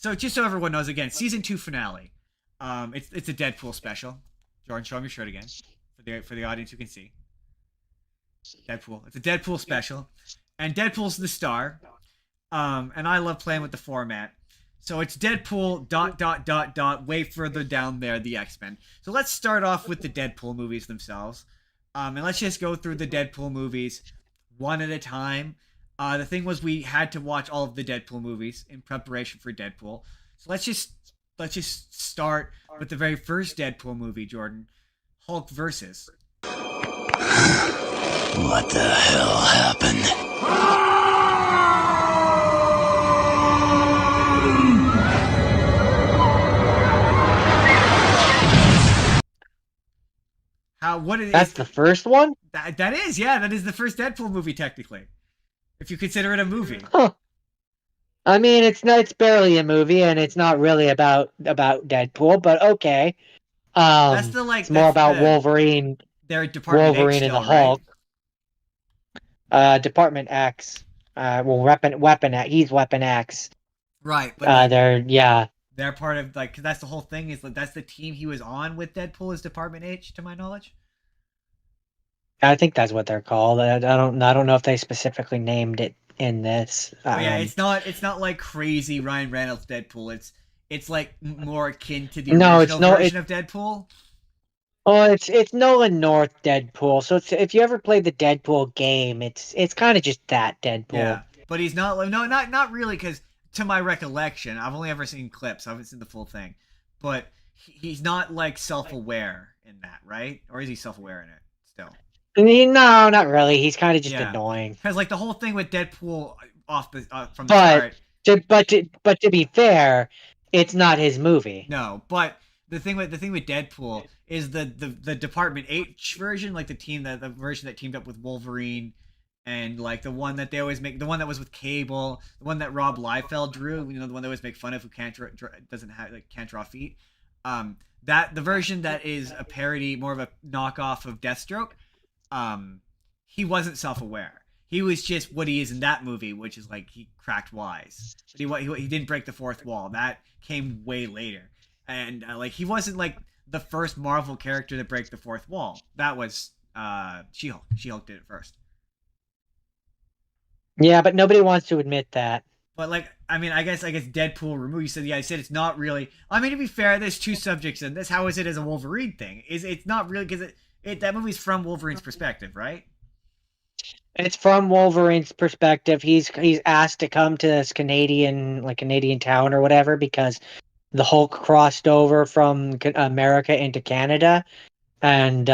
So just so everyone knows, again, season 2 finale. It's a Deadpool special. Jordan, show him your shirt again for the audience who can see. Deadpool. It's a Deadpool special, and Deadpool's the star. And I love playing with the format. So it's Deadpool ... way further down there, the X-Men. So let's start off with the Deadpool movies themselves. And let's just go through the Deadpool movies one at a time. The thing was, we had to watch all of the Deadpool movies in preparation for Deadpool. So let's just start with the very first Deadpool movie, Jordan. Hulk versus. What the hell happened? That's the first one? That is, yeah, that is the first Deadpool movie, technically. If you consider it a movie. Huh. I mean, it's barely a movie, and it's not really about Deadpool, but okay. That's the it's more about Wolverine. Their Department Wolverine H and the still, right? Hulk. Department X. Weapon X. He's Weapon X. Right, but they're part of, like, cause that's the whole thing, is that's the team he was on with Deadpool, is Department H, to my knowledge. I think that's what they're called. I don't know if they specifically named it in this. But yeah, it's not like crazy Ryan Reynolds Deadpool. It's like more akin to the original version of Deadpool. Oh, it's Nolan North Deadpool. So if you ever played the Deadpool game, it's kind of just that Deadpool. Yeah, but he's not really, because to my recollection, I've only ever seen clips. I haven't seen the full thing, but he's not like self-aware in that, right? Or is he self-aware in it still? No, not really. He's kind of just annoying. Because like the whole thing with Deadpool from the start. But to be fair, it's not his movie. No, but the thing with Deadpool is the Department H version, like the version that teamed up with Wolverine, and like the one that they always make, the one that was with Cable, the one that Rob Liefeld drew, the one they always make fun of, who can't draw feet. That the version that is a parody, more of a knockoff of Deathstroke. He wasn't self-aware. He was just what he is in that movie, which is like he cracked wise. But he didn't break the fourth wall. That came way later, and like he wasn't like the first Marvel character to break the fourth wall. That was She-Hulk. She-Hulk did it first. Yeah, but nobody wants to admit that. But like, I mean, I guess Deadpool removed. You said, yeah, I said it's not really. I mean, to be fair, there's two subjects in this. How is it as a Wolverine thing? It's not really, because that movie's from Wolverine's perspective, right? It's from Wolverine's perspective. He's asked to come to this Canadian town or whatever, because the Hulk crossed over from America into Canada, and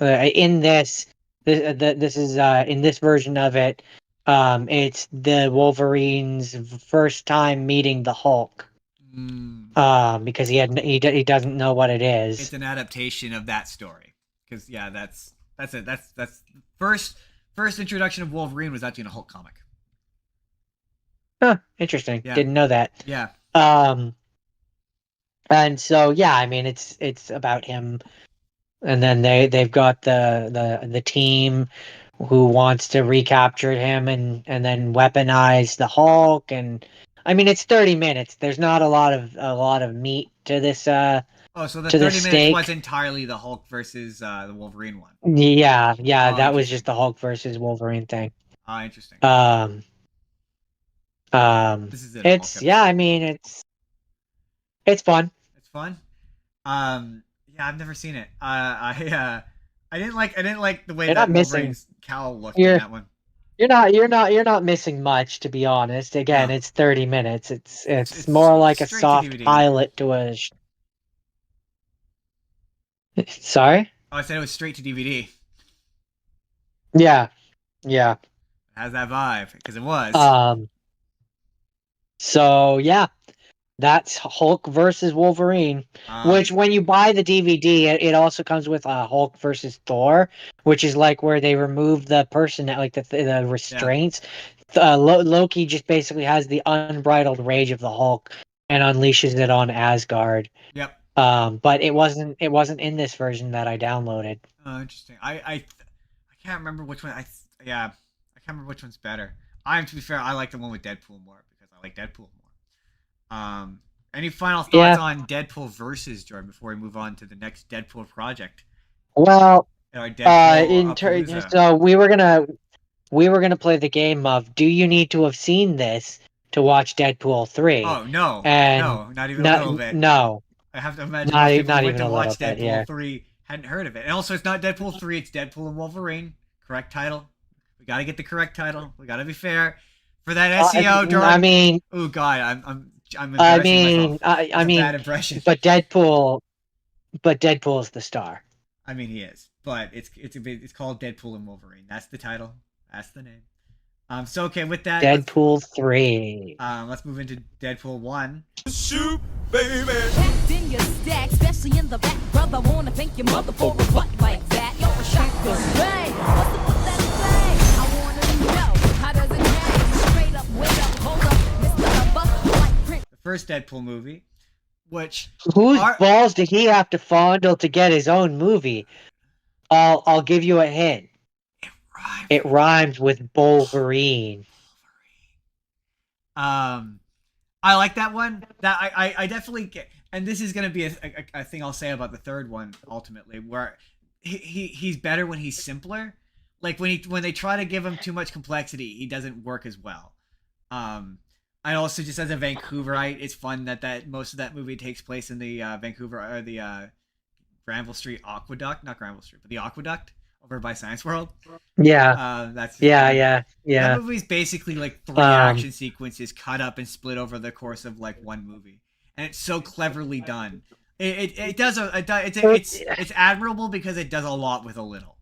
in this is in this version of it, it's the Wolverine's first time meeting the Hulk. Because he doesn't know what it is. It's an adaptation of that story. Because yeah, that's it. That's first introduction of Wolverine was actually in a Hulk comic. Huh, interesting. Yeah. Didn't know that. Yeah. And so yeah, I mean it's about him, and then they've got the team who wants to recapture him and then weaponize the Hulk. And I mean, it's 30 minutes. There's not a lot of meat to this. So the 30 minutes was entirely the Hulk versus the Wolverine one. Yeah, that was just the Hulk versus Wolverine thing. Interesting. This is it. I mean, it's fun. It's fun. Yeah, I've never seen it. I didn't like the way that Wolverine's cowl looked in that one. You're not missing much, to be honest. Again, it's 30 minutes. It's more like a soft pilot to a. Sorry? Oh, I said it was straight to DVD. Yeah. It has that vibe, because it was. So yeah, that's Hulk versus Wolverine. Which, when you buy the DVD, it also comes with Hulk versus Thor, which is like where they remove the person that, like, the restraints. Yeah. Loki just basically has the unbridled rage of the Hulk and unleashes it on Asgard. Yep. But it wasn't in this version that I downloaded. Oh, interesting. I can't remember which one. I can't remember which one's better. To be fair, I like the one with Deadpool more, because I like Deadpool more. Um, any final thoughts Yeah. on Deadpool versus Jordan before we move on to the next Deadpool project? Well, Or Deadpool Palooza? so we were gonna play the game of do you need to have seen this to watch Deadpool 3? Oh no, And no, not even a little no, bit. no, I have to imagine not most people who not went even to a little watch bit. Deadpool Yeah. 3 hadn't heard of it. And also, it's not Deadpool 3, it's Deadpool and Wolverine. Correct title. We gotta get the correct title. We gotta be fair. For that SEO, I Jordan. mean, Oh god, I'm I embarrassing myself. mean, I, That's I a bad mean, impression. but Deadpool's the star. I mean, he is, but it's called Deadpool and Wolverine. That's the title. That's the name. So okay, with that, Deadpool 3. let's move into Deadpool 1. Shoot, baby. Packed in your stack, especially in the back, brother. Wanna thank your mother for a butt like that. You're a shocker. Hey, what's the fuck that say? I wanna know how does it hang? Straight up, wait up, hold up, Mr. Buck, like Prince. The first Deadpool movie, which Whose are balls did he have to fondle to get his own movie? I'll give you a hint. rhymes It rhymes with Wolverine. I like that one. That I definitely get, and this is gonna be a thing I'll say about the third one ultimately, where he's better when he's simpler. Like when they try to give him too much complexity, he doesn't work as well. I also just as a Vancouverite, it's fun that most of that movie takes place in the Vancouver or the Granville Street Aqueduct, not Granville Street, but the Aqueduct over by Science World. Yeah, That's yeah, fun. yeah, yeah. That movie's basically like three Um, action sequences cut up and split over the course of like one movie, and it's so cleverly done. It does it's admirable because it does a lot with a little.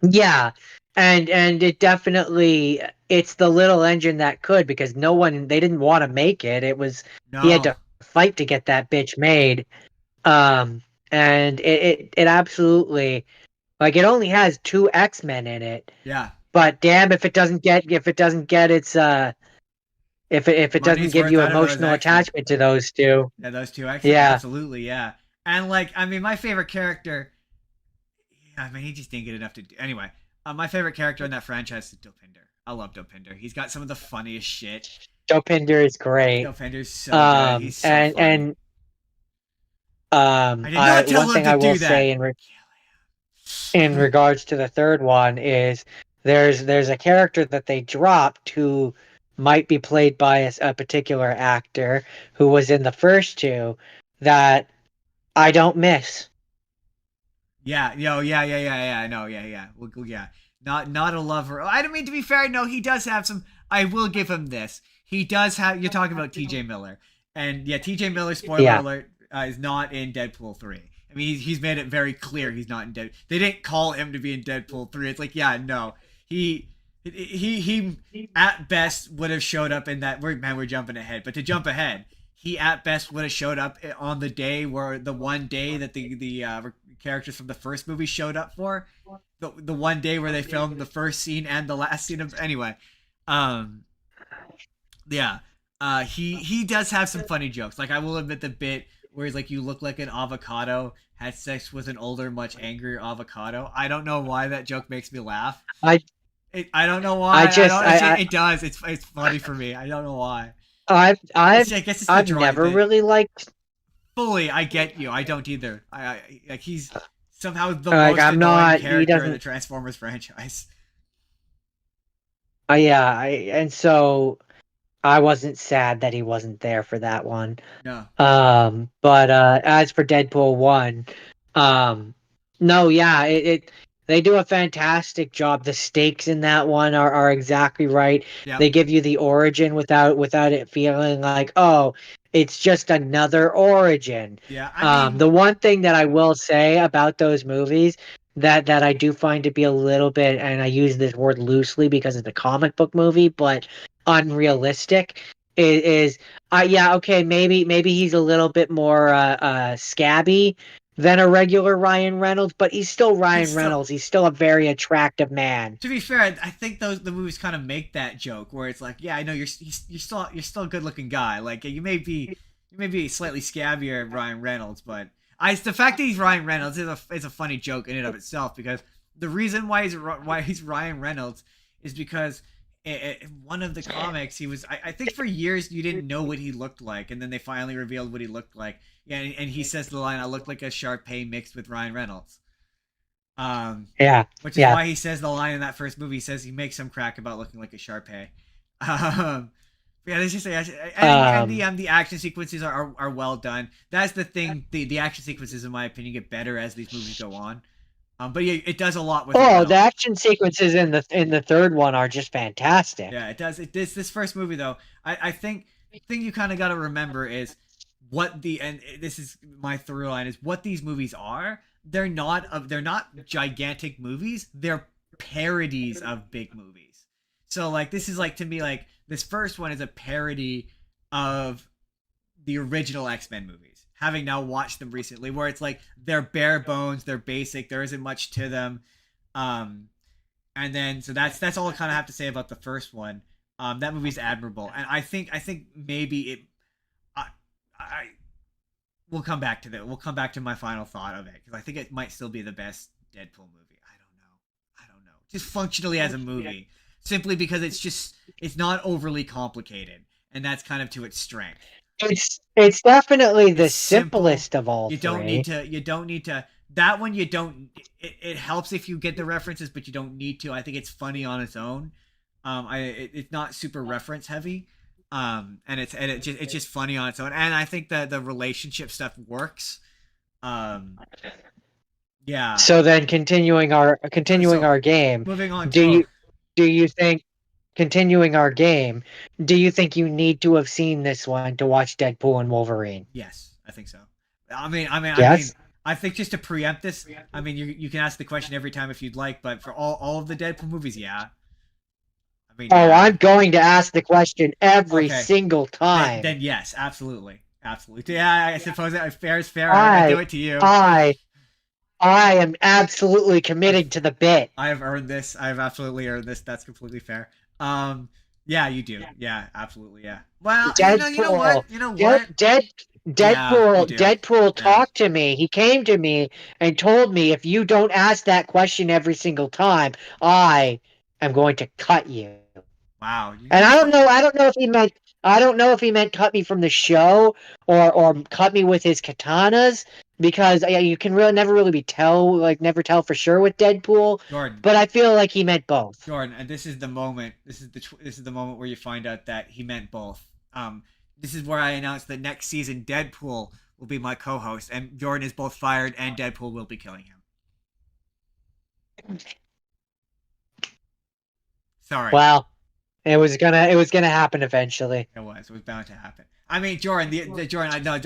Yeah, and it definitely it's the little engine that could because they didn't want to make it. It was he had No, to fight to get that bitch made. Um, and it absolutely like it only has two X-Men in it, yeah, but damn if it doesn't get its if it doesn't money's give worth you out of those emotional X-Men. attachment to those two. Yeah, those two X-Men, Yeah. absolutely, yeah. And like, I mean, my favorite character. Yeah, I mean, he just didn't get enough to do. Anyway, my favorite character in that franchise is Dopinder. I love Dopinder. He's got some of the funniest shit. Dopinder is great. Dopinder's so good. He's so and funny. and I did not tell one him thing to I will do that. say in regards to the third one is there's a character that they dropped who might be played by a particular actor who was in the first two that I don't miss. Yeah, yeah. No, yeah. Yeah. Not a lover. I don't mean to be fair. No, he does have some. I will give him this. He does have. You're talking about T.J. Miller, and yeah, T.J. Miller. Spoiler Yeah. alert: is not in Deadpool 3. I mean, he's made it very clear he's not in Dead. They didn't call him to be in Deadpool 3. It's like, yeah, no, he at best would have showed up in that. We're jumping ahead, but to jump ahead, he at best would have showed up on the day where the one day that the characters from the first movie showed up for, the one day where they filmed the first scene and the last scene of anyway. Yeah, he does have some funny jokes. Like I will admit the bit where he's like, "You look like an avocado." Had sex with an older, much angrier avocado. I don't know why that joke makes me laugh. I don't know why. It does. It's funny for me. I don't know why. I've I guess it's the I've drawing never bit. really liked Fully, I get you. I don't either. I like he's somehow the Like, most I'm annoying not- he character in doesn't- the Transformers franchise. and so I wasn't sad that he wasn't there for that one. No. But as for Deadpool 1, no, yeah, they do a fantastic job. The stakes in that one are exactly right. Yeah. They give you the origin without it feeling like, oh, it's just another origin. Yeah. I mean, The one thing that I will say about those movies that I do find to be a little bit, and I use this word loosely because it's a comic book movie, but unrealistic is yeah, okay, maybe he's a little bit more scabby than a regular Ryan Reynolds, but he's still Ryan Reynolds. He's still a very attractive man. to be fair, I think the movies kind of make that joke where it's like, yeah, I know you're still a good looking guy. Like you may be slightly scabbier than Ryan Reynolds, but the fact that he's Ryan Reynolds is a funny joke in and of itself because the reason why he's Ryan Reynolds is because one of the comics, he was. I think for years you didn't know what he looked like, and then they finally revealed what he looked like. Yeah, and he says the line, "I look like a Sharpay mixed with Ryan Reynolds." Yeah, Which is yeah. why he says the line in that first movie. He says he makes some crack about looking like a Sharpay. Yeah, there's just the action sequences are well done. That's the thing. The action sequences, in my opinion, get better as these movies go on. But yeah, it does a lot with Oh, little. the action sequences in the third one are just fantastic. Yeah, it does. This first movie though, I think the thing you kind of got to remember is what the and this is my through line is what these movies are. They're not gigantic movies. They're parodies of big movies. So like this is like to me like this first one is a parody of the original X-Men movies. Having now watched them recently, where it's like they're bare bones, they're basic, there isn't much to them. And then so that's all I kind of have to say about the first one. That movie's admirable, and I think maybe it. I we'll come back to that. We'll come back to my final thought of it because I think it might still be the best Deadpool movie. I don't know. Just functionally as a movie, simply because it's not overly complicated, and that's kind of to its strength. It's definitely the It's simple. simplest of all You three. You don't need to that one you don't it helps if you get the references, but you don't need to. I think it's funny on its own. It's not super reference heavy. It's just funny on its own. And I think that the relationship stuff works. Yeah. So then continuing our game, Moving on do you think continuing our game, do you think you need to have seen this one to watch Deadpool and Wolverine? Yes, I think so. Yes? I think just to preempt this, I mean, you can ask the question every time if you'd like, but for all of the Deadpool movies, yeah. I mean, Oh, yeah. I'm going to ask the question every Okay. single time. Then yes, absolutely, absolutely. Yeah, I suppose that fair is fair. I do it to you. I am absolutely committed to the bit. I have earned this. I have absolutely earned this. That's completely fair. Yeah, you do. Yeah, absolutely. Yeah. Well, Deadpool. you know what? Deadpool. you do. Deadpool talked to me. He came to me and told me, if you don't ask that question every single time, I am going to cut you. Wow. And I don't know if he meant. I don't know if he meant cut me from the show or cut me with his katanas, because you can really never tell for sure with Deadpool. Jordan. But I feel like he meant both. Jordan, and this is the moment. This is the moment where you find out that he meant both. This is where I announced that next season Deadpool will be my co-host, and Jordan is both fired, and Deadpool will be killing him. Sorry. Well, it was gonna happen eventually. It was bound to happen. I mean, Jordan, Jordan, I know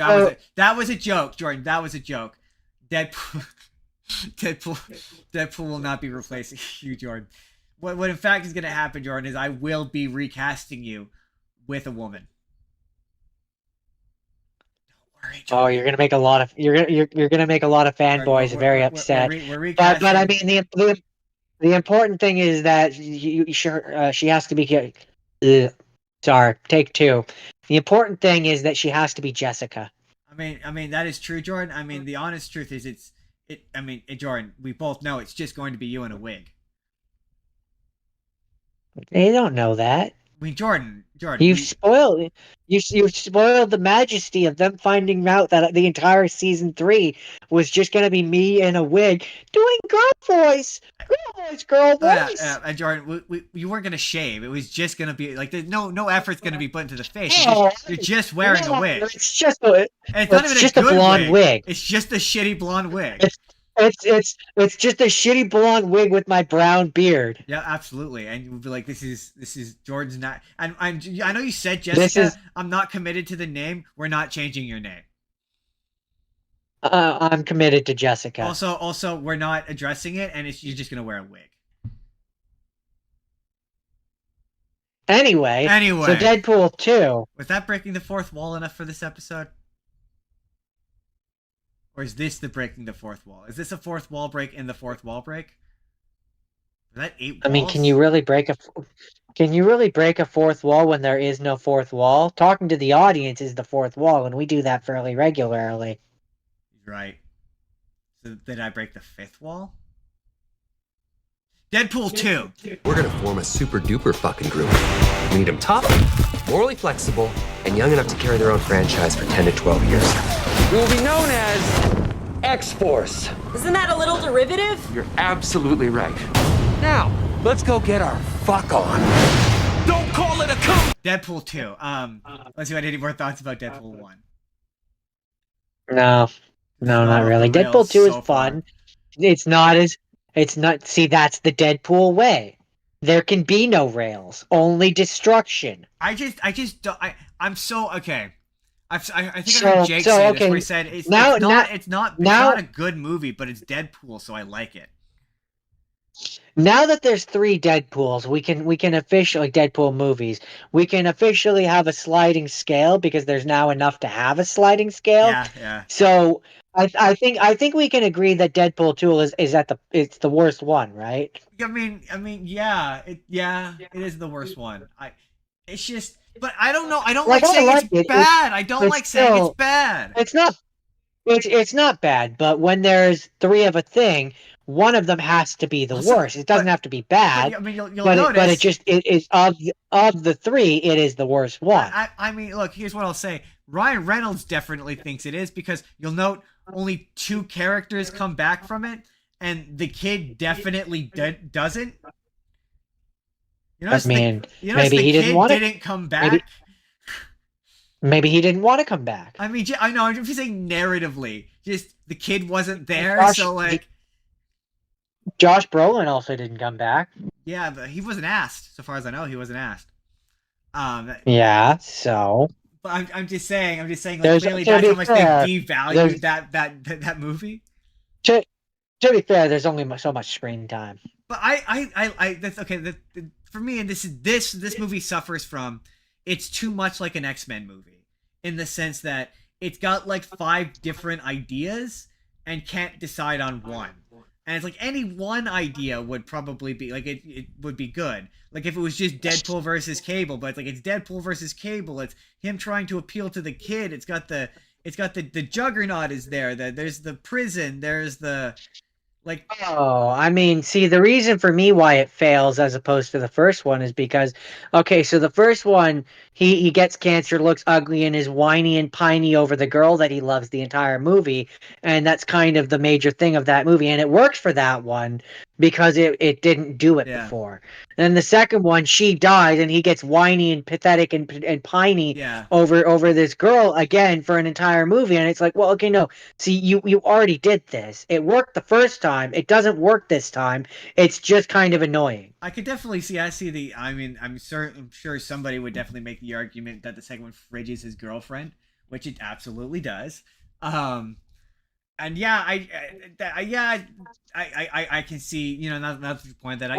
that was a joke, Jordan. That was a joke. Deadpool will not be replacing you, Jordan. What in fact is going to happen, Jordan, is I will be recasting you with a woman. Don't worry, Jordan. Oh, you're gonna make a lot of fanboys very upset. We're But I mean the important thing is that she has to be. Sorry, take two. The important thing is that she has to be Jessica. I mean that is true, Jordan. I mean the honest truth is Jordan, we both know it's just going to be you in a wig. They don't know that. I mean, Jordan. You spoiled the majesty of them finding out that the entire season 3 was just gonna be me in a wig doing girl voice. Yeah, Jordan, you weren't gonna shave. It was just gonna be like there's no effort's gonna be put into the face. You're just wearing a wig. It's just a good blonde wig. It's just a shitty blonde wig. It's just a shitty blonde wig with my brown beard. Yeah, absolutely. And you'll be like, this is Jordan's not. And I know you said Jessica. I'm not committed to the name. We're not changing your name. I'm committed to Jessica. Also, we're not addressing it, and you're just gonna wear a wig. Anyway. So Deadpool 2. Was that breaking the fourth wall enough for this episode? Or is this the breaking the fourth wall? Is this a fourth wall break in the fourth wall break? Is that 8 walls? I mean, can you really break a fourth wall when there is no fourth wall? Talking to the audience is the fourth wall, and we do that fairly regularly. Right. So did I break the 5th wall? Deadpool 2. We're gonna form a super duper fucking group. We need them tough, morally flexible, and young enough to carry their own franchise for 10 to 12 years. We will be known as X-Force. Isn't that a little derivative? You're absolutely right. Now, let's go get our fuck on. Don't call it a come. Deadpool 2. Let's see if I had any more thoughts about Deadpool 1. No, not off really. the rails Deadpool 2 is so fun. It's not. See, that's the Deadpool way. There can be no rails, only destruction. I just don't. I'm so okay. I think So- I heard Jake so, say okay, this, where he said it's now- not a good movie, but it's Deadpool, so I like it. Now that there's 3 Deadpools, we can officially Deadpool movies. We can officially have a sliding scale because there's now enough to have a sliding scale. Yeah. So I think we can agree that Deadpool 2 it's the worst one, right? I mean, yeah, it is the worst one. It's just, but I don't know. I don't Like, like I saying like it's it. bad. I don't it's like saying still- it's bad. It's not. It's not bad, but when there's 3 of a thing, one of them has to be the Also, worst. It doesn't have to be bad, I mean, you'll but notice. it is of the 3, it is the worst one. I mean, look. Here's what I'll say. Ryan Reynolds definitely thinks it is because you'll note only 2 characters come back from it, and the kid definitely doesn't. You notice maybe he didn't want didn't come back. Maybe he didn't want to come back. I mean, I know. I'm just saying narratively. Just the kid wasn't there, Josh- so like, Josh Brolin also didn't come back. yeah, but he wasn't asked. So far as I know, he wasn't asked. Yeah, so But I'm just saying. Like, There's- clearly to that's be how much fair, they devalued there's- that movie. to be fair, there's only so much screen time. But I that's okay. For me, and this movie suffers from, it's too much like an X-Men movie in the sense that it's got like 5 different ideas and can't decide on one. And it's like any one idea would probably be like it would be good. Like if it was just Deadpool versus Cable, but it's like it's Deadpool versus Cable. It's him trying to appeal to the kid. It's got the Juggernaut is there. There's the prison. There's the like. Oh, I mean, see, the reason for me why it fails as opposed to the first one is because, okay, so the first one, he gets cancer, looks ugly, and is whiny and piney over the girl that he loves the entire movie, and that's kind of the major thing of that movie, and it works for that one because it didn't do it before. Then the second one, she dies, and he gets whiny and pathetic and piney over this girl again for an entire movie, and it's like, well, okay, no, see, you already did this. It worked the first time. It doesn't work this time. It's just kind of annoying. I could definitely see. I mean, I'm sure somebody would definitely make the argument that the second one fridges his girlfriend, which it absolutely does. And yeah, I can see, you know, not the point that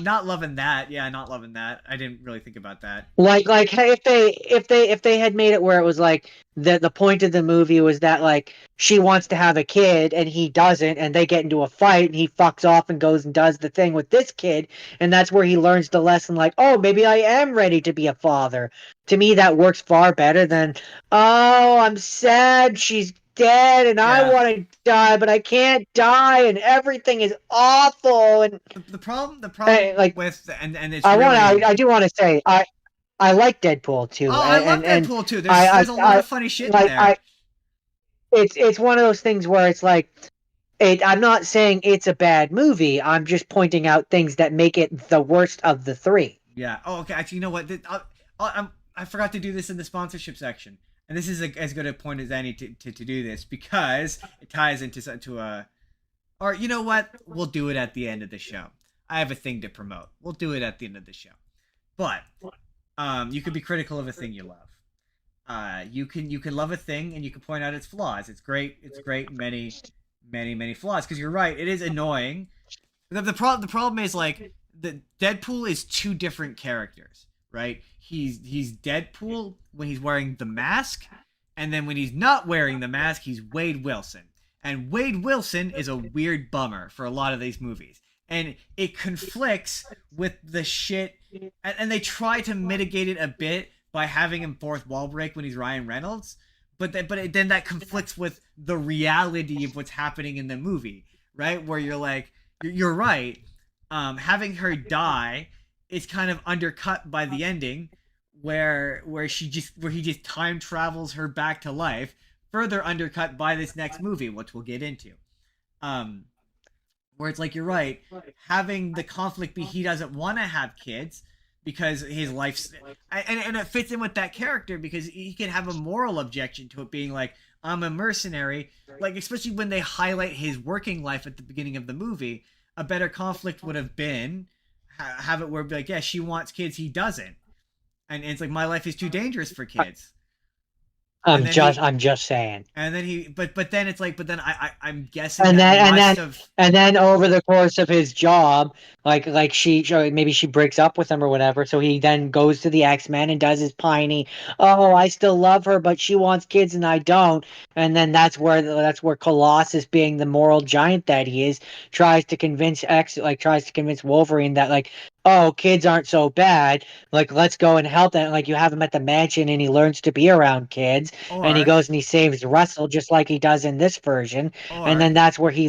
not loving that. Yeah, not loving that. I didn't really think about that. Like hey, if they had made it where it was like the point of the movie was that like she wants to have a kid and he doesn't, and they get into a fight and he fucks off and goes and does the thing with this kid, and that's where he learns the lesson like, oh, maybe I am ready to be a father. To me, that works far better than, oh, I'm sad she's dead and I want to die, but I can't die and everything is awful. And the problem like with and it's I do want to say I like Deadpool 2. Oh, I love Deadpool 2. There's a lot of funny shit in there. It's one of those things where it's like, I'm not saying it's a bad movie. I'm just pointing out things that make it the worst of the 3. Yeah. Oh, okay. Actually, you know what? I forgot to do this in the sponsorship section, and this is as good a point as any to do this because it ties into a. Or you know what? We'll do it at the end of the show. I have a thing to promote. We'll do it at the end of the show. But you can be critical of a thing you love. You can love a thing and you can point out its flaws. It's great. Many flaws. Because you're right. It is annoying. The problem is like the Deadpool is 2 different characters, right? He's Deadpool when he's wearing the mask, and then when he's not wearing the mask, he's Wade Wilson. And Wade Wilson is a weird bummer for a lot of these movies. And it conflicts with the shit, and they try to mitigate it a bit by having him fourth wall break when he's Ryan Reynolds, but then that conflicts with the reality of what's happening in the movie, right? Where you're like, you're right. having her die is kind of undercut by the ending, where he just time travels her back to life, further undercut by this next movie, which we'll get into. Um, where it's like you're right, having the conflict be he doesn't want to have kids because his life's and it fits in with that character because he can have a moral objection to it being like I'm a mercenary, like especially when they highlight his working life at the beginning of the movie. A better conflict would have been have it where be like, yeah, she wants kids, he doesn't, and it's like my life is too dangerous for kids. And then I'm just saying. and then he, but then it's like, but then I'm guessing And that then and must then have. and then over the course of his job, like maybe she breaks up with him or whatever, so he then goes to the X-Men and does his piney, oh, I still love her, but she wants kids and I don't. And then that's where Colossus, being the moral giant that he is, tries to convince Wolverine that, like, oh, kids aren't so bad, like let's go and help them. Like, you have him at the mansion and he learns to be around kids, and he Or goes and he saves Russell just like he does in this version. And or then that's where he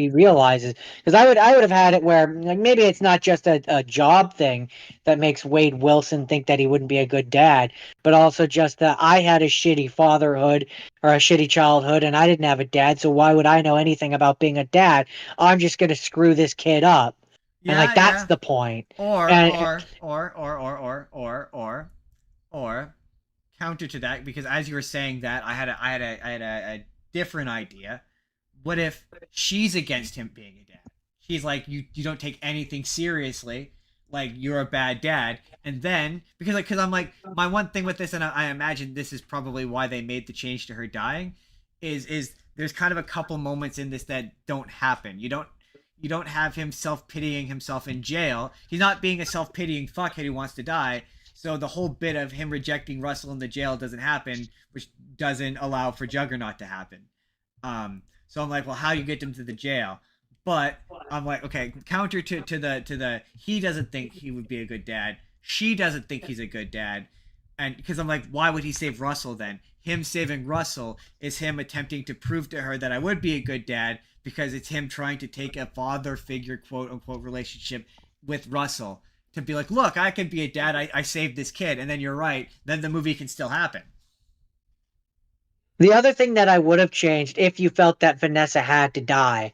realizes, because I would have had it where, like, maybe it's not just a job thing that makes Wade Wilson think that he wouldn't be a good dad, but also just that I had a shitty fatherhood or a shitty childhood and I didn't have a dad, so why would I know anything about being a dad? I'm just gonna screw this kid up. And, like, yeah, that's yeah. the point. Or And or or or or or or or or counter to that, because as you were saying that, I had a different idea. What if she's against him being a dad? She's like, you don't take anything seriously, like you're a bad dad. And then because I'm like, my one thing with this, and I imagine this is probably why they made the change to her dying, is there's kind of a couple moments in this that don't happen. You don't have him self-pitying himself in jail. He's not being a self-pitying fuckhead who wants to die. So the whole bit of him rejecting Russell in the jail doesn't happen, which doesn't allow for Juggernaut to happen. So I'm like, well, how do you get him to the jail? But I'm like, okay, counter to the he doesn't think he would be a good dad. She doesn't think he's a good dad. And because I'm like, why would he save Russell then? Him saving Russell is him attempting to prove to her that I would be a good dad, because it's him trying to take a father figure, quote unquote, relationship with Russell to be like, look, I could be a dad. I saved this kid. And then you're right. Then the movie can still happen. the other thing that I would have changed, if you felt that Vanessa had to die,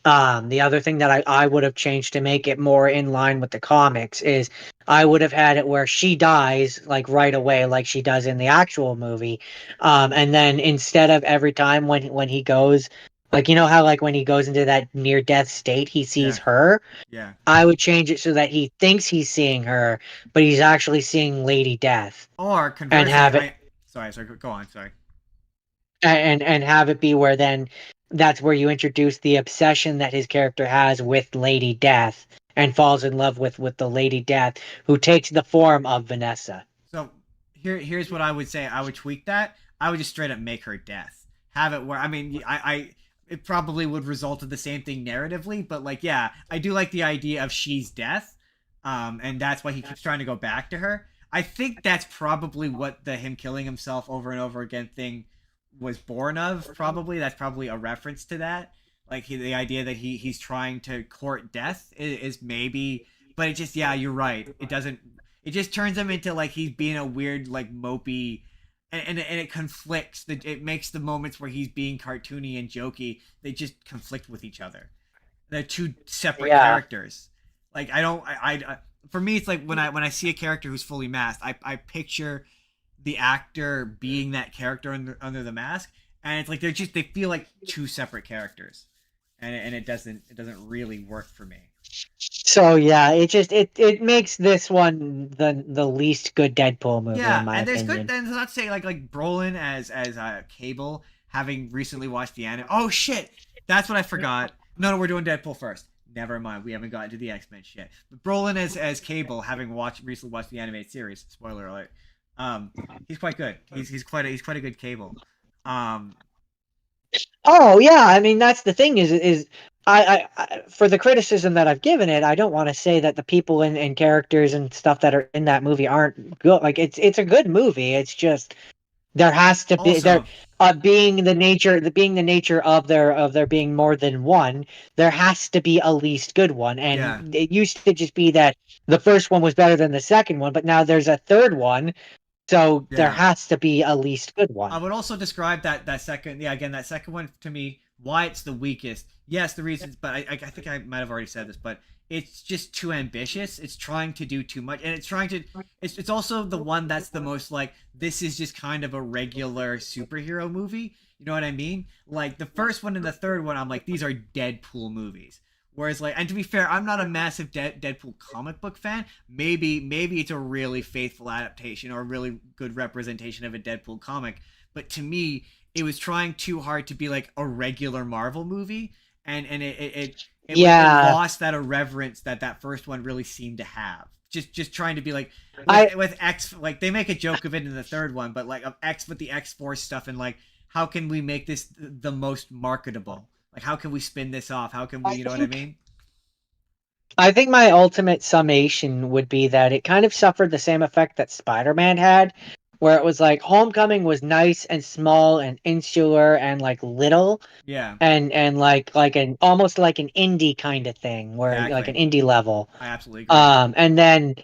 the other thing that I would have changed to make it more in line with the comics is I would have had it where she dies, like, right away, like she does in the actual movie. And then instead of every time when he goes, like, you know how, like, when he goes into that near death state, he sees Yeah. her. Yeah. I would change it so that he thinks he's seeing her, but he's actually seeing Lady Death, Or and conversely, have it sorry, go on, sorry. and have it be where then that's where you introduce the obsession that his character has with Lady Death and falls in love with the Lady Death, who takes the form of Vanessa. So here's what I would say. I would tweak that. I would just straight up make her death. Have it where, I mean, I it probably would result in the same thing narratively, but like, yeah, I do like the idea of she's death. And that's why he keeps trying to go back to her. I think that's probably what the him killing himself over and over again thing was born of. Probably that's probably a reference to that. Like the idea that he's trying to court death is maybe, but it just, yeah, you're right. It doesn't. It just turns him into like he's being a weird, like, mopey, and it conflicts. It makes the moments where he's being cartoony and jokey, they just conflict with each other. They're two separate Yeah. characters. Like, I don't. For me, it's like when I see a character who's fully masked, I picture the actor being that character under the mask, and it's like they feel like two separate characters, and it doesn't really work for me. So yeah, it makes this one the least good Deadpool movie, Yeah, in my and there's opinion. good. And let's say like Brolin as Cable, having recently watched the anime. Oh shit, that's what I forgot. No, we're doing Deadpool first. Never mind, we haven't gotten to the X-Men shit. But Brolin as Cable, having recently watched the animated series. Spoiler alert. He's quite good. He's quite a good Cable. Um, Oh yeah, I mean, that's the thing is I for the criticism that I've given it, I don't want to say that the people and characters and stuff that are in that movie aren't good. Like, it's a good movie. It's just There has to be Also, being the nature of there being more than one. There has to be a least good one, yeah. and it used to just be that the first one was better than the second one, but now there's a third one, so there Yeah. has to be a least good I one. would also describe that second, yeah, again, that second one to me, why it's the weakest. Yes, the reasons, but I think I might have already said this, but it's just too ambitious. It's trying to do too much, and it's trying to. It's also the one that's the most like this is just kind of a regular superhero movie. You know what I mean? Like the first one and the third one, I'm like these are Deadpool movies. Whereas like, and to be fair, I'm not a massive Deadpool comic book fan. Maybe it's a really faithful adaptation or a really good representation of a Deadpool comic. But to me, it was trying too hard to be like a regular Marvel movie, and it Yeah, lost that irreverence that first one really seemed to have. Just trying to be like I with X, like they make a joke of it in the third one, but like of X with the X Force stuff and like how can we make this the most marketable? Like how can we spin this off? How can we, I you know what I think mean? I think my ultimate summation would be that it kind of suffered the same effect that Spider-Man had, where it was like Homecoming was nice and small and insular and like little Yeah, and like an almost like an indie kind of thing, where like an exactly. indie level. I absolutely agree. Um, and then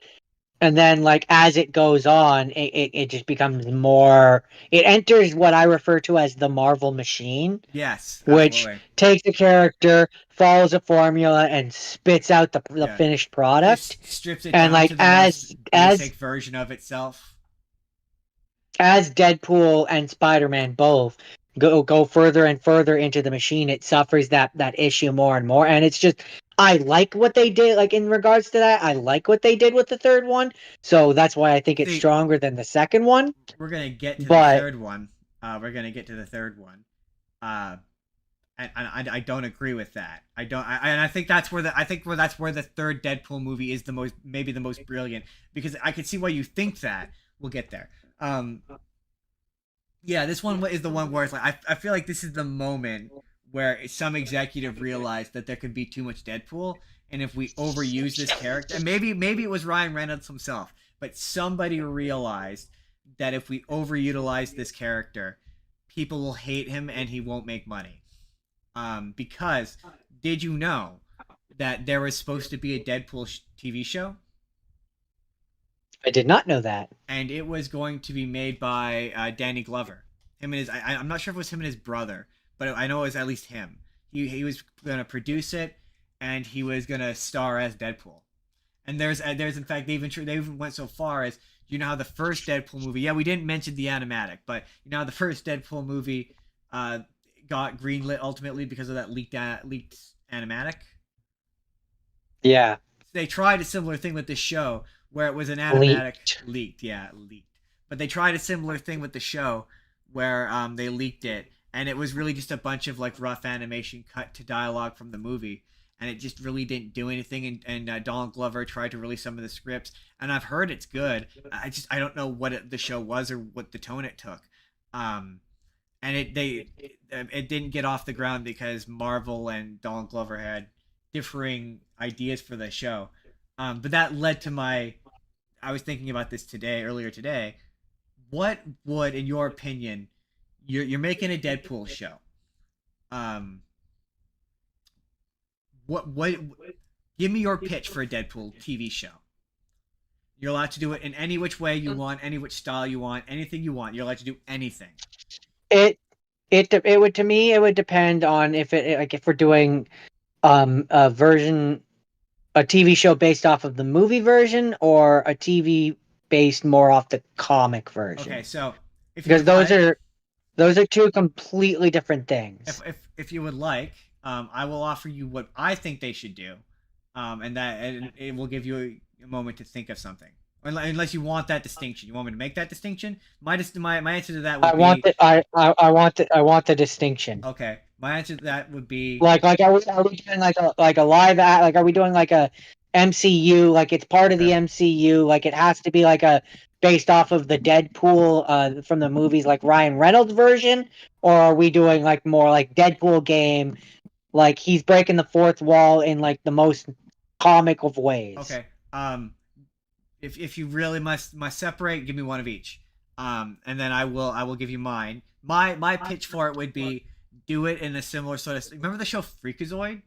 and then like as it goes on, it just becomes more. It enters what I refer to as the Marvel machine, Yes, which absolutely. takes a character, follows a formula, and spits out the Yeah, finished product. just strips it And down like to the most basic version of itself. as Deadpool and Spider-Man both go further and further into the machine, it suffers that issue more and more. And it's just I like what they did, like in regards to that. I like what they did with the third one. So that's why I think it's See, stronger than the second one. we're gonna get to the But third one. We're gonna get to the third one. Uh, and I don't agree with that. I don't. And I think that's where that's where the third Deadpool movie is the most maybe the most brilliant because I can see why you think that. We'll get there. Um, yeah, this one is the one where it's like I feel like this is the moment where some executive realized that there could be too much Deadpool, and if we overuse this character, and maybe it was Ryan Reynolds himself, but somebody realized that if we overutilize this character, people will hate him and he won't make money. Because did you know that there was supposed to be a Deadpool TV show, I did not know that. and it was going to be made by Danny Glover. Him and his, I'm not sure if it was him and his brother, but I know it was at least him. He was gonna produce it, and he was gonna star as Deadpool. And there's in fact they even went so far as you know how the first Deadpool movie, yeah, we didn't mention the animatic, but you know how the first Deadpool movie uh, got greenlit ultimately because of that leaked animatic. Yeah, They tried a similar thing with this show where it was an animatic leaked. leaked, yeah, leaked. But they tried a similar thing with the show where they leaked it, and it was really just a bunch of like rough animation cut to dialogue from the movie, and it just really didn't do anything. And Donald Glover tried to release some of the scripts, and I've heard it's good. I don't know what the show was or what the tone it took. Um, and it didn't get off the ground because Marvel and Donald Glover had differing ideas for the show. But that led to my. I was thinking about this earlier today. What would, in your opinion, you're making a Deadpool show? Um, what? Give me your pitch for a Deadpool TV show. You're allowed to do it in any which way you want, any which style you want, anything you want. You're allowed to do anything. It it would to me it would depend on if it like if we're doing a version a TV show based off of the movie version or a TV based more off the comic version. Okay, so if you Because would like, those are two completely different things. if you would like, I will offer you what I think they should do, and it will give you a moment to think of something. Unless you want that distinction, you want me to make that distinction. My answer to that would be I want the distinction. okay. My answer to that would be Like are we doing like a live act like are we doing like a MCU like it's part of the okay. MCU like it has to be like a based off of the Deadpool from the movies like Ryan Reynolds version, or are we doing like more like Deadpool game like he's breaking the fourth wall in like the most comic of ways? Okay. If you really must separate, give me one of each. And then I will give you mine. My pitch for it would be do it in a similar sort of. Remember the show Freakazoid?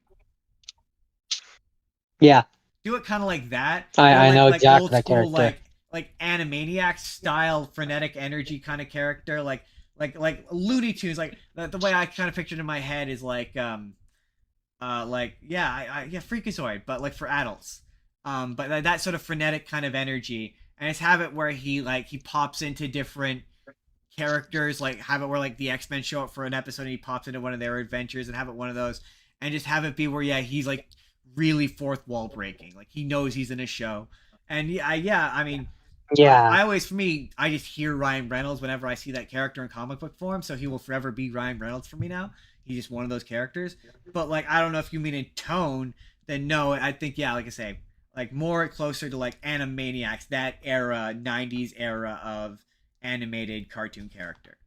Yeah, Do it kind of like that, or I like know old exactly that school character. like Animaniacs style frenetic energy kind of character, like Looney Tunes. Like the way I kind of pictured in my head is like yeah yeah Freakazoid, but like for adults. But that sort of frenetic kind of energy, and just have it where he pops into different characters, like have it where like the X-Men show up for an episode and he pops into one of their adventures, and have it one of those, and just have it be where yeah he's like really fourth wall breaking, like he knows he's in a show. And yeah, I mean, Yeah, I always, for me, I just hear Ryan Reynolds whenever I see that character in comic book form, so he will forever be Ryan Reynolds for me now. He's just one of those characters. But like, I don't know if you mean in tone, then no, I think yeah, like I say, like more closer to like Animaniacs, that era, '90s era of animated cartoon character,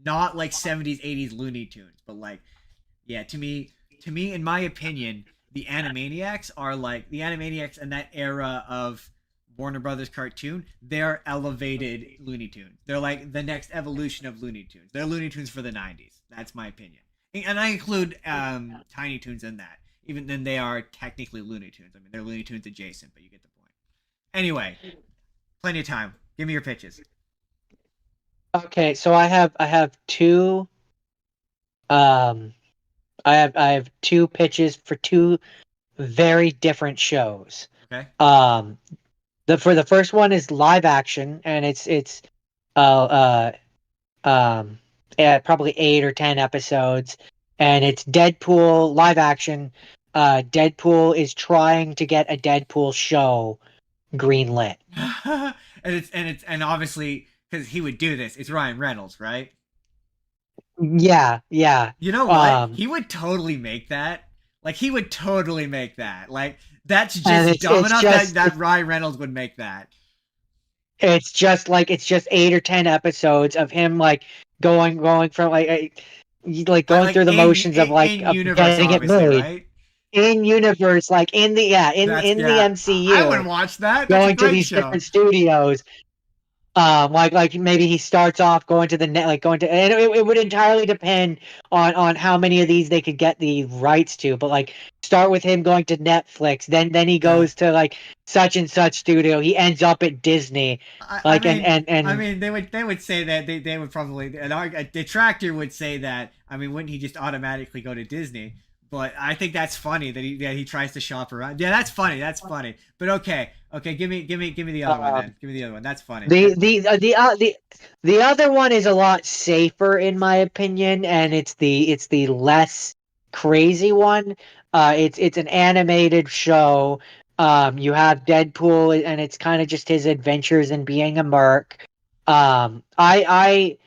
not like '70s, '80s Looney Tunes, but like yeah, to me, in my opinion, the Animaniacs and that era of Warner Brothers cartoon. They're elevated Looney Tunes. They're like the next evolution of Looney Tunes. They're Looney Tunes for the '90s. That's my opinion, and I include Tiny Toons in that. Even then, they are technically Looney Tunes. I mean, they're Looney Tunes adjacent, but you get the point. Anyway, plenty of time. Give me your pitches. okay, so I have two um I have two pitches for two very different shows. Okay. The first one is live action, and it's uh probably 8 or 10 episodes, and it's Deadpool live action. Deadpool is trying to get a Deadpool show greenlit. And obviously because he would do this. It's Ryan Reynolds, right? Yeah, yeah. You know what? He would totally make that. Like he would totally make that. Like that's And just dumb it's enough just that Ryan Reynolds would make that. it's just 8 or 10 episodes of him like going from like going Like through the motions of like in of universe, getting it obviously, made right? in universe, like in the yeah That's in the yeah. I would MCU, watch that. That's a going to great these show. different studios. Like maybe he starts off going to the net, like going to, and it would entirely depend on how many of these they could get the rights to. But like start with him going to Netflix, then he Yeah. goes to like such and such studio. He ends up at Disney, I like mean, and they would say that they would probably a detractor would say that. I mean, wouldn't he just automatically go to Disney? But I think that's funny that he tries to shop around. Yeah, that's funny. That's funny. But okay, give me the other one then. Give me the other one. That's funny. the other one is a lot safer in my opinion, and it's the less crazy one. It's an animated show. You have Deadpool, and it's kind of just his adventures in being a merc. I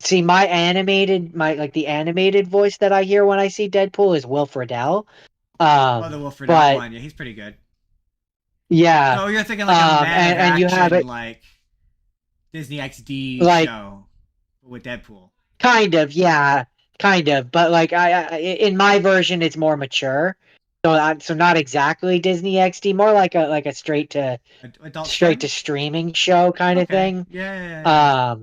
see the animated voice that I hear when I see Deadpool is Will Friedle. Oh, the Wolf Friedle But one. Yeah, he's pretty good. yeah, So you're thinking like a mad and you have action it like Disney XD like show with Deadpool. kind of, yeah, kind of, but like in my version, it's more mature. So not exactly Disney XD, more like a Adult straight Swim. to streaming show kind of Okay. thing. Yeah, yeah, yeah.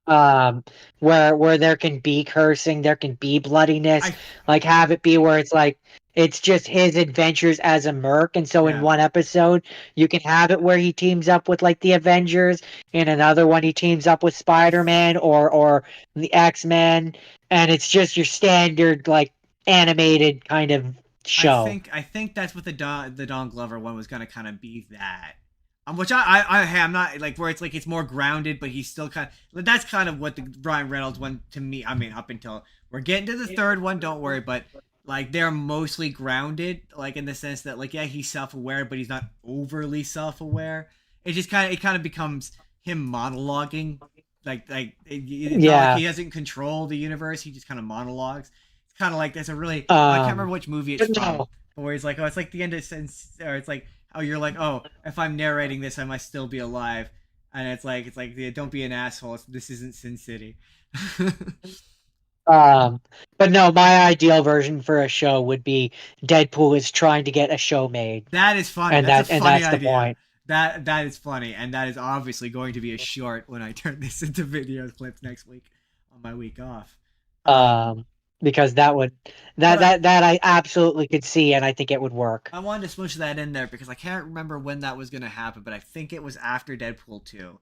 Um, where there can be cursing, there can be bloodiness. I Like have it be where it's like it's just his adventures as a merc, and so in yeah. one episode you can have it where he teams up with like the Avengers, in another one he teams up with Spider-Man or the X-Men, and it's just your standard like animated kind of I show. think I think that's what the Don Glover one was gonna kind of be that. Which I hey, I'm not like where it's like it's more grounded, but he's still kind of that's kind of what the Ryan Reynolds one to me. I mean, up until we're getting to the third one, don't worry, but like they're mostly grounded, like in the sense that like yeah, he's self-aware, but he's not overly self-aware. It kind of becomes him monologuing, it's not like Yeah. he doesn't control the universe. He just kind of monologues. It's kind of like there's a really I can't remember Um, which movie it's but from, no. but where he's like, oh, it's like the end of Sense, or it's like, oh, you're like, oh, if I'm narrating this, I must still be alive, and it's like, yeah, don't be an asshole. This isn't Sin City. Um, but no, my ideal version for a show would be Deadpool is trying to get a show made, That is funny. and That's a that and funny that's the idea. point. that is funny, and that is obviously going to be a short when I turn this into video clips next week on my week off. Because that I absolutely could see, and I think it would work. I wanted to smoosh that in there because I can't remember when that was going to happen, but I think it was after Deadpool 2.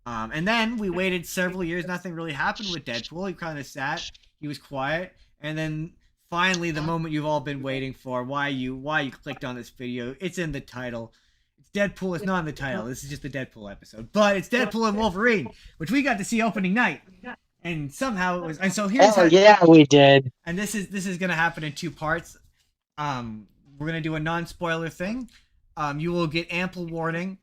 And then we waited several years. Nothing really happened with Deadpool. He kind of sat. He was quiet. And then finally, the moment you've all been waiting for, why you clicked on this video, it's in the title. It's Deadpool. It's not in the title. This is just the Deadpool episode. But it's Deadpool and Wolverine, which we got to see opening night. And somehow it was. And so here's yeah, we did. And this is gonna happen in 2 parts. We're gonna do a non-spoiler thing. You will get ample warning.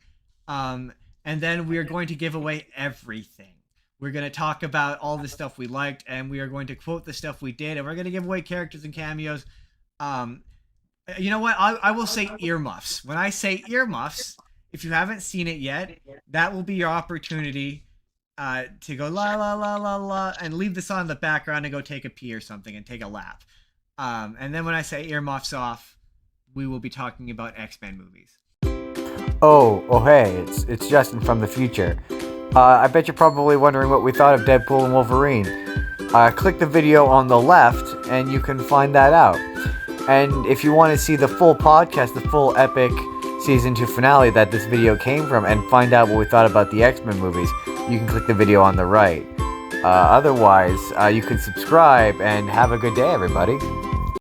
And then we are going to give away everything. We're going to talk about all the stuff we liked, and we are going to quote the stuff we did, and we're going to give away characters and cameos. You know what? I will say earmuffs. When I say earmuffs, if you haven't seen it yet, that will be your opportunity to go la la la la la and leave this on in the background and go take a pee or something and take a lap. And then when I say earmuffs off, we will be talking about X-Men movies. Oh, hey, it's Justin from the future. I bet you're probably wondering what we thought of Deadpool and Wolverine. Click the video on the left, and you can find that out. And if you want to see the full podcast, the full epic Season 2 finale that this video came from, and find out what we thought about the X-Men movies, you can click the video on the right. Otherwise, you can subscribe, and have a good day, everybody.